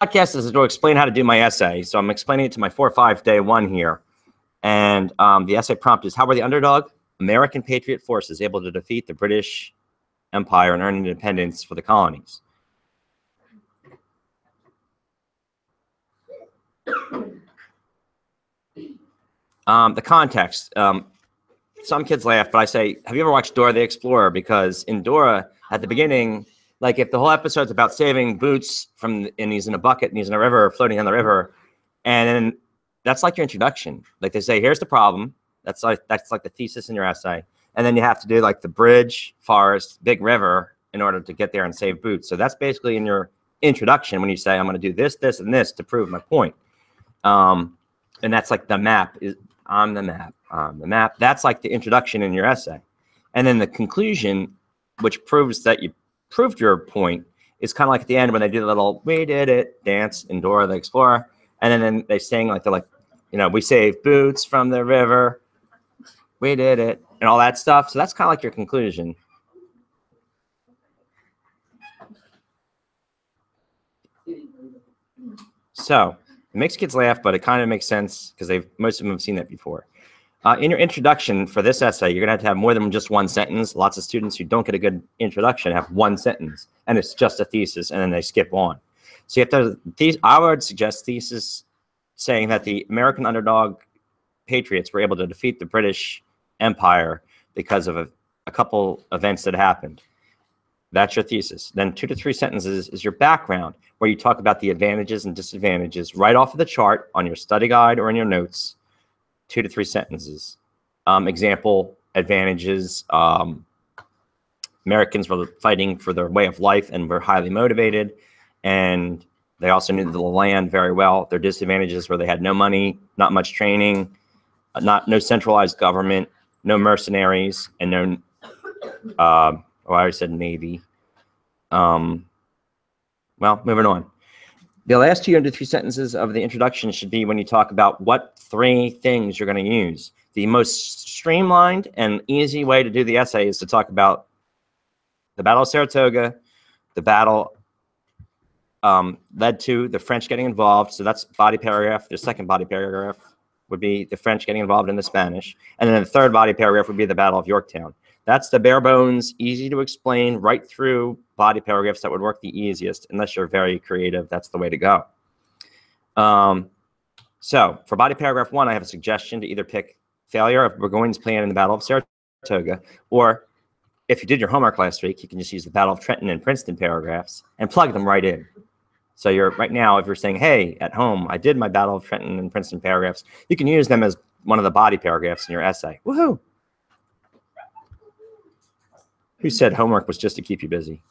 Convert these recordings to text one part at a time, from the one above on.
podcast is to explain how to do my essay. So I'm explaining it to my 4-5 day one here. And the essay prompt is, how were the underdog American Patriot forces able to defeat the British Empire and earn independence for the colonies? The context. Some kids laugh, but I say, have you ever watched Dora the Explorer? Because in Dora, at the beginning, like if the whole episode's about saving Boots from, and he's in a bucket and he's in a river, floating on the river, and then that's like your introduction. Like they say, here's the problem. That's like the thesis in your essay, and then you have to do like the bridge, forest, big river in order to get there and save Boots. So that's basically in your introduction when you say, I'm going to do this, this, and this to prove my point. And that's like the map is on the map. The map, that's like the introduction in your essay. And then the conclusion, which proves that you proved your point, is kind of like at the end when they do the little "we did it" dance in Dora the Explorer, and then they sing like they're like, you know, we saved Boots from the river, we did it, and all that stuff. So that's kind of like your conclusion. So it makes kids laugh, but it kind of makes sense because most of them have seen that before. In your introduction for this essay, you're going to have more than just one sentence. Lots of students who don't get a good introduction have one sentence, and it's just a thesis, and then they skip on. So you have to, I would suggest thesis saying that the American underdog patriots were able to defeat the British Empire because of a couple events that happened. That's your thesis. Then 2 to 3 sentences is your background, where you talk about the advantages and disadvantages right off of the chart on your study guide or in your notes. 2 to 3 sentences. Example, advantages. Americans were fighting for their way of life and were highly motivated, and they also knew the land very well. Their disadvantages were they had no money, not much training, no centralized government, no mercenaries, and no, I already said Navy. Well, moving on. The last 2 to 3 sentences of the introduction should be when you talk about what 3 things you're going to use. The most streamlined and easy way to do the essay is to talk about the Battle of Saratoga, the battle led to the French getting involved. So that's body paragraph. The second body paragraph would be the French getting involved in the Spanish. And then the third body paragraph would be the Battle of Yorktown. That's the bare bones, easy to explain, right through body paragraphs that would work the easiest. Unless you're very creative, that's the way to go. So for body paragraph 1, I have a suggestion to either pick failure of Burgoyne's plan in the Battle of Saratoga, or if you did your homework last week, you can just use the Battle of Trenton and Princeton paragraphs and plug them right in. So you're right now, if you're saying, hey, at home, I did my Battle of Trenton and Princeton paragraphs, you can use them as one of the body paragraphs in your essay. Woohoo! Who said homework was just to keep you busy?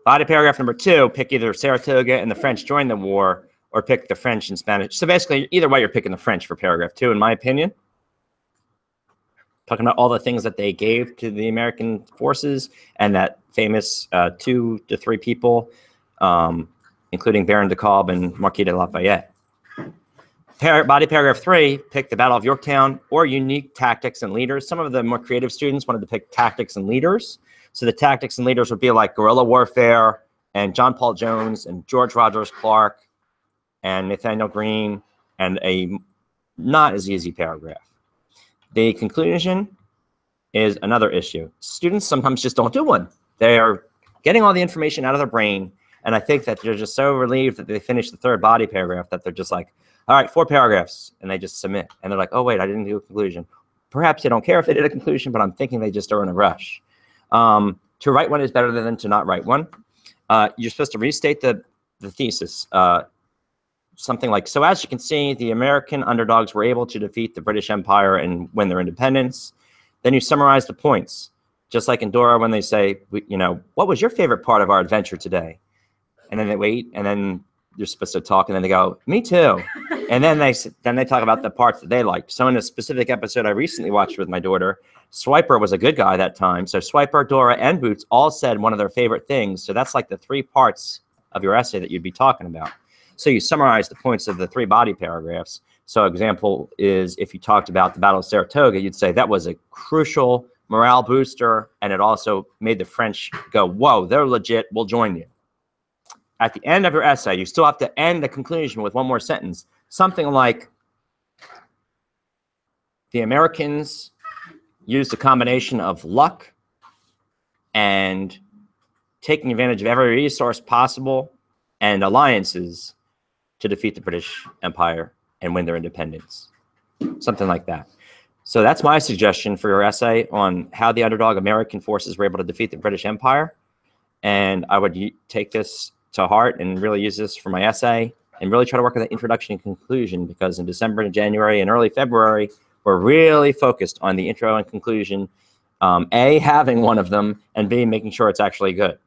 Body paragraph number 2, pick either Saratoga and the French joined the war, or pick the French and Spanish. So basically, either way, you're picking the French for paragraph 2, in my opinion. Talking about all the things that they gave to the American forces and that famous 2 to 3 people, including Baron de Kalb and Marquis de Lafayette. Body paragraph 3, pick the Battle of Yorktown or unique tactics and leaders. Some of the more creative students wanted to pick tactics and leaders. So the tactics and leaders would be like guerrilla warfare and John Paul Jones and George Rogers Clark and Nathaniel Greene, and a not as easy paragraph. The conclusion is another issue. Students sometimes just don't do one. They are getting all the information out of their brain, and I think that they're just so relieved that they finished the 3rd body paragraph that they're just like, all right, 4 paragraphs, and they just submit. And they're like, oh, wait, I didn't do a conclusion. Perhaps they don't care if they did a conclusion, but I'm thinking they just are in a rush. To write one is better than to not write one. You're supposed to restate the thesis. Something like, so as you can see, the American underdogs were able to defeat the British Empire and win their independence. Then you summarize the points, just like in Dora when they say, you know, what was your favorite part of our adventure today? And then they wait, and then you're supposed to talk, and then they go, me too. And then they talk about the parts that they liked. So in a specific episode I recently watched with my daughter, Swiper was a good guy that time. So Swiper, Dora, and Boots all said one of their favorite things. So that's like the 3 parts of your essay that you'd be talking about. So you summarize the points of the 3 body paragraphs. So example is if you talked about the Battle of Saratoga, you'd say that was a crucial morale booster, and it also made the French go, whoa, they're legit, we'll join you. at the end of your essay, you still have to end the conclusion with one more sentence. Something like, the Americans used a combination of luck and taking advantage of every resource possible and alliances to defeat the British Empire and win their independence. Something like that. So that's my suggestion for your essay on how the underdog American forces were able to defeat the British Empire. And I would take this to heart and really use this for my essay and really try to work on the introduction and conclusion, because in December and January and early February, we're really focused on the intro and conclusion, A, having one of them, and B, making sure it's actually good.